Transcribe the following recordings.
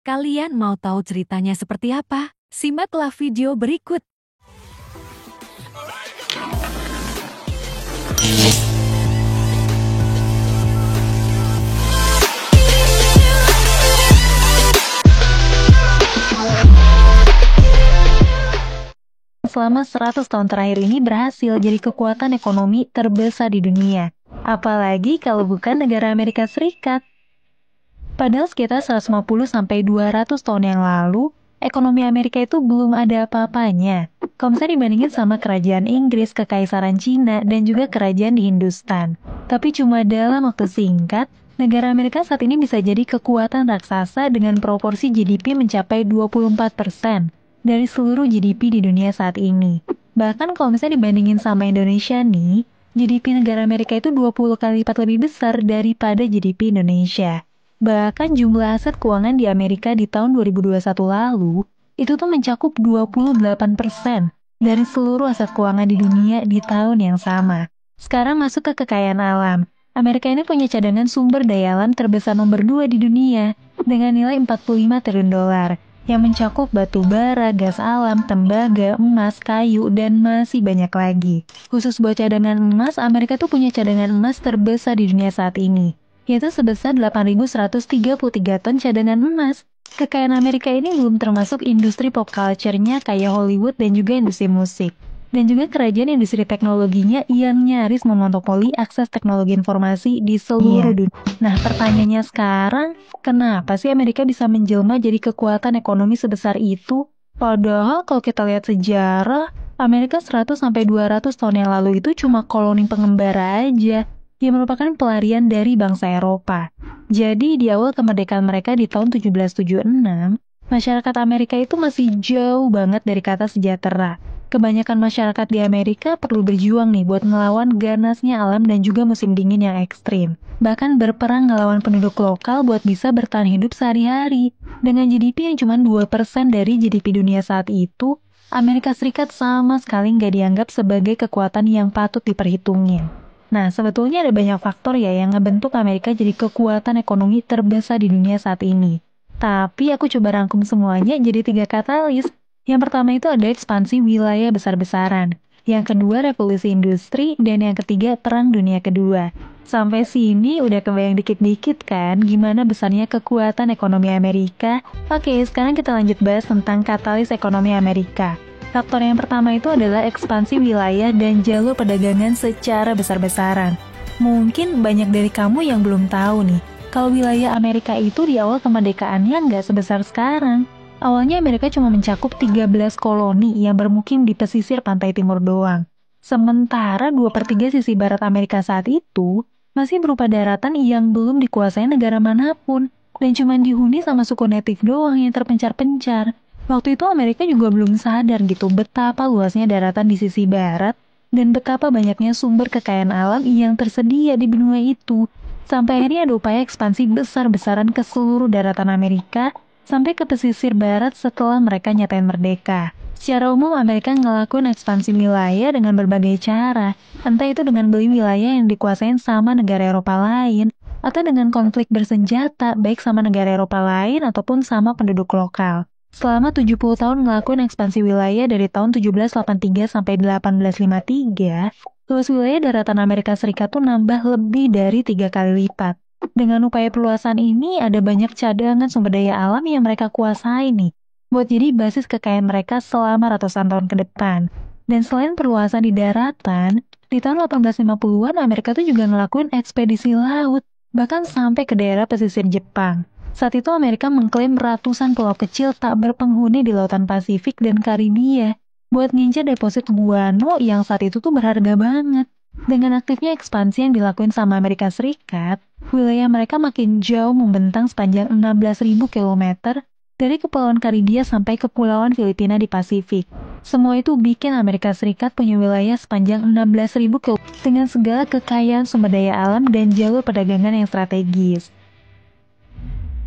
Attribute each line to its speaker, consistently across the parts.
Speaker 1: Kalian mau tahu ceritanya seperti apa? Simaklah video berikut.
Speaker 2: Selama 100 tahun terakhir ini berhasil jadi kekuatan ekonomi terbesar di dunia. Apalagi kalau bukan negara Amerika Serikat. Padahal sekitar 150-200 tahun yang lalu, ekonomi Amerika itu belum ada apa-apanya. Kalau misalnya dibandingin sama kerajaan Inggris, kekaisaran Cina, dan juga kerajaan di Hindustan. Tapi cuma dalam waktu singkat, negara Amerika saat ini bisa jadi kekuatan raksasa dengan proporsi GDP mencapai 24% dari seluruh GDP di dunia saat ini. Bahkan kalau misalnya dibandingin sama Indonesia nih, GDP negara Amerika itu 20 kali lipat lebih besar daripada GDP Indonesia. Bahkan jumlah aset keuangan di Amerika di tahun 2021 lalu, itu tuh mencakup 28% dari seluruh aset keuangan di dunia di tahun yang sama. Sekarang masuk ke kekayaan alam. Amerika ini punya cadangan sumber daya alam terbesar nomor 2 di dunia, dengan nilai 45 triliun dolar. Yang mencakup batu bara, gas alam, tembaga, emas, kayu, dan masih banyak lagi. Khusus buat cadangan emas, Amerika tuh punya cadangan emas terbesar di dunia saat ini, yaitu sebesar 8.133 ton cadangan emas. Kekayaan Amerika ini belum termasuk industri pop culture-nya kayak Hollywood dan juga industri musik. Dan juga kerajaan industri teknologinya yang nyaris memonopoli akses teknologi informasi di seluruh dunia. Nah, pertanyaannya sekarang, kenapa sih Amerika bisa menjelma jadi kekuatan ekonomi sebesar itu? Padahal kalau kita lihat sejarah, Amerika 100-200 tahun yang lalu itu cuma koloni pengembara aja, yang merupakan pelarian dari bangsa Eropa. Jadi di awal kemerdekaan mereka di tahun 1776, masyarakat Amerika itu masih jauh banget dari kata sejahtera. Kebanyakan masyarakat di Amerika perlu berjuang nih buat ngelawan ganasnya alam dan juga musim dingin yang ekstrim. Bahkan berperang ngelawan penduduk lokal buat bisa bertahan hidup sehari-hari. Dengan GDP yang cuma 2% dari GDP dunia saat itu, Amerika Serikat sama sekali nggak dianggap sebagai kekuatan yang patut diperhitungin. Nah, sebetulnya ada banyak faktor ya yang ngebentuk Amerika jadi kekuatan ekonomi terbesar di dunia saat ini. Tapi aku coba rangkum semuanya jadi 3 katalis. Yang pertama itu ada ekspansi wilayah besar-besaran. Yang kedua revolusi industri, dan yang ketiga perang dunia kedua. Sampai sini udah kebayang dikit-dikit kan gimana besarnya kekuatan ekonomi Amerika? Oke, sekarang kita lanjut bahas tentang katalis ekonomi Amerika. Faktor yang pertama itu adalah ekspansi wilayah dan jalur perdagangan secara besar-besaran. Mungkin banyak dari kamu yang belum tahu nih, kalau wilayah Amerika itu di awal kemerdekaannya nggak sebesar sekarang. Awalnya Amerika cuma mencakup 13 koloni yang bermukim di pesisir pantai timur doang. Sementara 2/3 sisi barat Amerika saat itu masih berupa daratan yang belum dikuasai negara manapun dan cuma dihuni sama suku natif doang yang terpencar-pencar. Waktu itu Amerika juga belum sadar gitu betapa luasnya daratan di sisi barat dan betapa banyaknya sumber kekayaan alam yang tersedia di benua itu. Sampai akhirnya ada upaya ekspansi besar-besaran ke seluruh daratan Amerika sampai ke pesisir barat setelah mereka nyatain merdeka. Secara umum Amerika ngelakuin ekspansi wilayah dengan berbagai cara, entah itu dengan beli wilayah yang dikuasain sama negara Eropa lain, atau dengan konflik bersenjata baik sama negara Eropa lain ataupun sama penduduk lokal. Selama 70 tahun ngelakuin ekspansi wilayah dari tahun 1783 sampai 1853, luas wilayah daratan Amerika Serikat tuh nambah lebih dari 3 kali lipat. Dengan upaya perluasan ini, ada banyak cadangan sumber daya alam yang mereka kuasai nih, buat jadi basis kekayaan mereka selama ratusan tahun ke depan. Dan selain perluasan di daratan, di tahun 1850-an Amerika tuh juga ngelakuin ekspedisi laut, bahkan sampai ke daerah pesisir Jepang. Saat itu Amerika mengklaim ratusan pulau kecil tak berpenghuni di lautan Pasifik dan Karibia, buat ngincer deposit guano yang saat itu tuh berharga banget. Dengan aktifnya ekspansi yang dilakuin sama Amerika Serikat, wilayah mereka makin jauh membentang sepanjang 16.000 km dari Kepulauan Karibia sampai Kepulauan Filipina di Pasifik. Semua itu bikin Amerika Serikat punya wilayah sepanjang 16.000 km dengan segala kekayaan sumber daya alam dan jalur perdagangan yang strategis.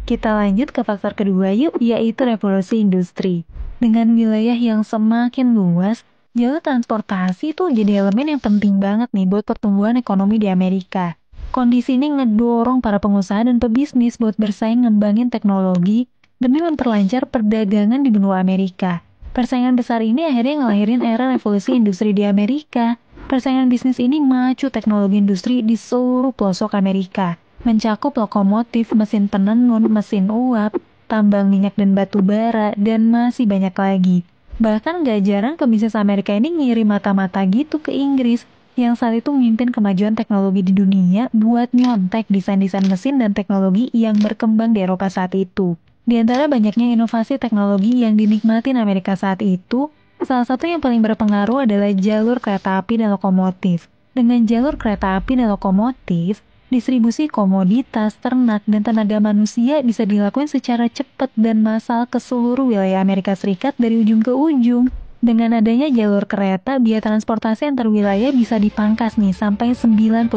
Speaker 2: Kita lanjut ke faktor kedua yuk, yaitu revolusi industri. Dengan wilayah yang semakin luas, jalur transportasi tuh jadi elemen yang penting banget nih buat pertumbuhan ekonomi di Amerika. Kondisi ini ngedorong para pengusaha dan pebisnis buat bersaing ngembangin teknologi demi memperlancar perdagangan di benua Amerika. Persaingan besar ini akhirnya ngelahirin era revolusi industri di Amerika. Persaingan bisnis ini memacu teknologi industri di seluruh pelosok Amerika, mencakup lokomotif, mesin penenun, mesin uap, tambang minyak dan batu bara, dan masih banyak lagi. Bahkan gak jarang pebisnis Amerika ini ngirim mata-mata gitu ke Inggris, yang saat itu memimpin kemajuan teknologi di dunia buat nyontek desain-desain mesin dan teknologi yang berkembang di Eropa saat itu. Di antara banyaknya inovasi teknologi yang dinikmatin Amerika saat itu, salah satu yang paling berpengaruh adalah jalur kereta api dan lokomotif. Dengan jalur kereta api dan lokomotif, distribusi komoditas, ternak, dan tenaga manusia bisa dilakukan secara cepat dan massal ke seluruh wilayah Amerika Serikat dari ujung ke ujung. Dengan adanya jalur kereta, biaya transportasi antar wilayah bisa dipangkas nih sampai 95%.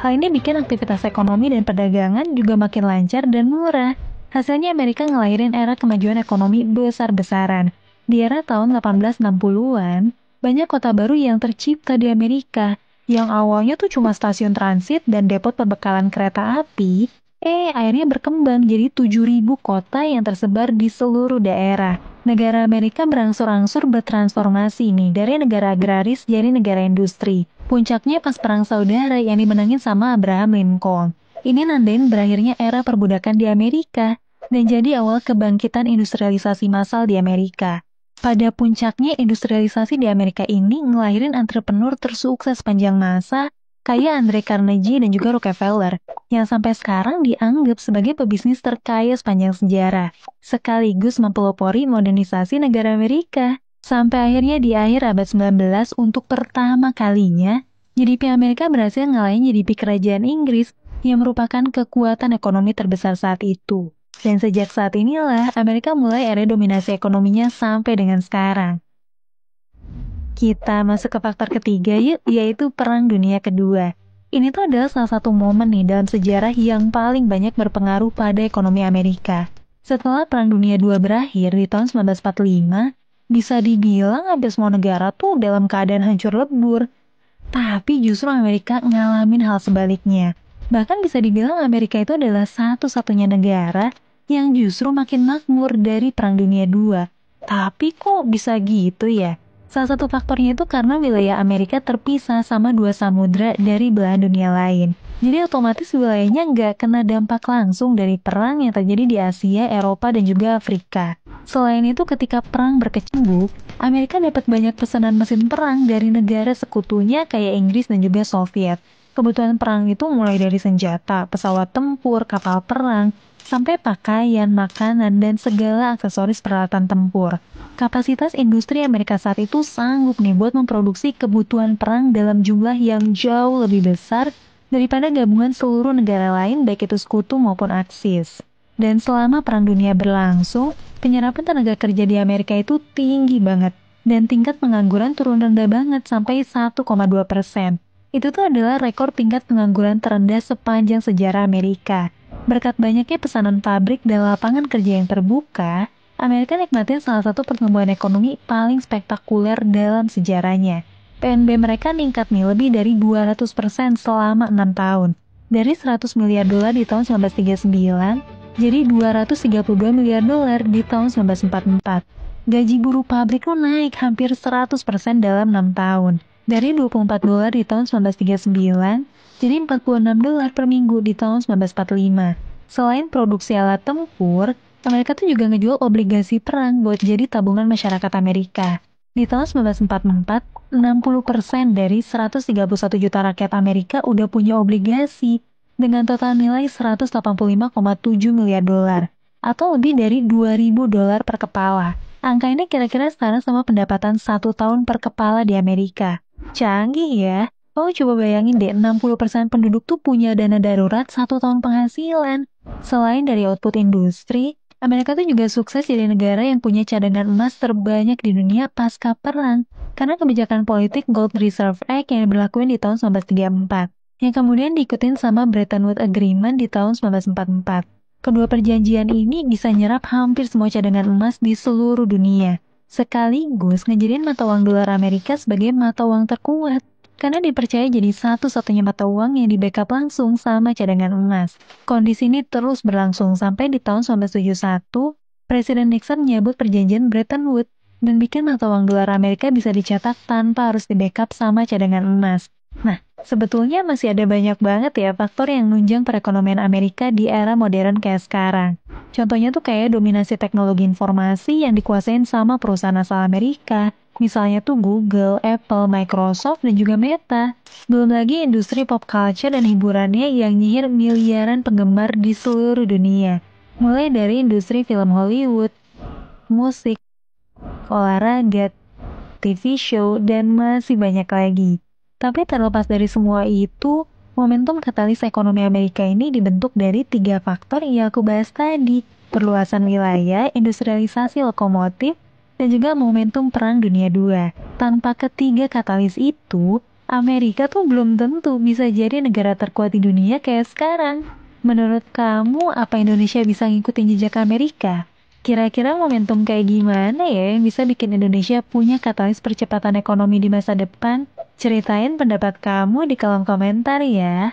Speaker 2: Hal ini bikin aktivitas ekonomi dan perdagangan juga makin lancar dan murah. Hasilnya Amerika ngelahirin era kemajuan ekonomi besar-besaran. Di era tahun 1860-an, banyak kota baru yang tercipta di Amerika. Yang awalnya tuh cuma stasiun transit dan depot perbekalan kereta api, akhirnya berkembang jadi 7.000 kota yang tersebar di seluruh daerah. Negara Amerika berangsur-angsur bertransformasi nih dari negara agraris jadi negara industri. Puncaknya pas Perang Saudara yang dimenangin sama Abraham Lincoln. Ini nandain berakhirnya era perbudakan di Amerika dan jadi awal kebangkitan industrialisasi massal di Amerika. Pada puncaknya industrialisasi di Amerika ini ngelahirin entrepreneur tersukses sepanjang masa kayak Andrew Carnegie dan juga Rockefeller yang sampai sekarang dianggap sebagai pebisnis terkaya sepanjang sejarah, sekaligus mempelopori modernisasi negara Amerika. Sampai akhirnya di akhir abad 19 untuk pertama kalinya, GDP Amerika berhasil ngalahin GDP Kerajaan Inggris yang merupakan kekuatan ekonomi terbesar saat itu. Dan sejak saat inilah Amerika mulai era dominasi ekonominya sampai dengan sekarang. Kita masuk ke faktor ketiga yuk, yaitu Perang Dunia Kedua. Ini tuh adalah salah satu momen nih dalam sejarah yang paling banyak berpengaruh pada ekonomi Amerika. Setelah Perang Dunia II berakhir di tahun 1945, bisa dibilang hampir semua negara tuh dalam keadaan hancur lebur. Tapi justru Amerika ngalamin hal sebaliknya. Bahkan bisa dibilang Amerika itu adalah satu-satunya negara yang justru makin makmur dari Perang Dunia II. Tapi kok bisa gitu ya? Salah satu faktornya itu karena wilayah Amerika terpisah sama dua samudra dari belahan dunia lain. Jadi otomatis wilayahnya nggak kena dampak langsung dari perang yang terjadi di Asia, Eropa, dan juga Afrika. Selain itu ketika perang berkecimpung, Amerika dapat banyak pesanan mesin perang dari negara sekutunya kayak Inggris dan juga Soviet. Kebutuhan perang itu mulai dari senjata, pesawat tempur, kapal perang, sampai pakaian, makanan, dan segala aksesoris peralatan tempur. Kapasitas industri Amerika saat itu sanggup nih buat memproduksi kebutuhan perang dalam jumlah yang jauh lebih besar daripada gabungan seluruh negara lain baik itu sekutu maupun Aksis. Dan selama Perang Dunia berlangsung, penyerapan tenaga kerja di Amerika itu tinggi banget. Dan tingkat pengangguran turun rendah banget sampai 1,2%. Itu tuh adalah rekor tingkat pengangguran terendah sepanjang sejarah Amerika. Berkat banyaknya pesanan pabrik dan lapangan kerja yang terbuka, Amerika nikmatin salah satu pertumbuhan ekonomi paling spektakuler dalam sejarahnya. PNB mereka ningkat nih lebih dari 200% selama 6 tahun. Dari 100 miliar dolar di tahun 1939, jadi 232 miliar dolar di tahun 1944. Gaji buruh pabrik tuh naik hampir 100% dalam 6 tahun. Dari 24 dolar di tahun 1939, jadi 46 dolar per minggu di tahun 1945. Selain produksi alat tempur, Amerika tuh juga ngejual obligasi perang buat jadi tabungan masyarakat Amerika. Di tahun 1944, 60% dari 131 juta rakyat Amerika udah punya obligasi dengan total nilai 185,7 miliar dolar atau lebih dari 2.000 dolar per kepala. Angka ini kira-kira setara sama pendapatan 1 tahun per kepala di Amerika. Canggih ya. Oh, coba bayangin deh, 60% penduduk tuh punya dana darurat 1 tahun penghasilan. Selain dari output industri, Amerika tuh juga sukses jadi negara yang punya cadangan emas terbanyak di dunia pasca perang. Karena kebijakan politik Gold Reserve Act yang diberlakuin di tahun 1934. Yang kemudian diikutin sama Bretton Woods Agreement di tahun 1944. Kedua perjanjian ini bisa nyerap hampir semua cadangan emas di seluruh dunia. Sekaligus ngejadiin mata uang dolar Amerika sebagai mata uang terkuat. karena dipercaya jadi satu-satunya mata uang yang di-backup langsung sama cadangan emas. Kondisi ini terus berlangsung sampai di tahun 1971, Presiden Nixon menyebut perjanjian Bretton Woods dan bikin mata uang dolar Amerika bisa dicetak tanpa harus di-backup sama cadangan emas. Nah, sebetulnya masih ada banyak banget ya faktor yang nunjang perekonomian Amerika di era modern kayak sekarang. Contohnya tuh kayak dominasi teknologi informasi yang dikuasain sama perusahaan asal Amerika. Misalnya tuh Google, Apple, Microsoft, dan juga Meta. Belum lagi industri pop culture dan hiburannya yang nyihir miliaran penggemar di seluruh dunia. Mulai dari industri film Hollywood, musik, olahraga, TV show, dan masih banyak lagi. Tapi terlepas dari semua itu, momentum katalis ekonomi Amerika ini dibentuk dari 3 faktor yang aku bahas tadi. Perluasan wilayah, industrialisasi lokomotif, dan juga momentum Perang Dunia II. Tanpa ketiga katalis itu, Amerika tuh belum tentu bisa jadi negara terkuat di dunia kayak sekarang. Menurut kamu, apa Indonesia bisa ngikutin jejak Amerika? Kira-kira momentum kayak gimana ya yang bisa bikin Indonesia punya katalis percepatan ekonomi di masa depan? Ceritain pendapat kamu di kolom komentar ya.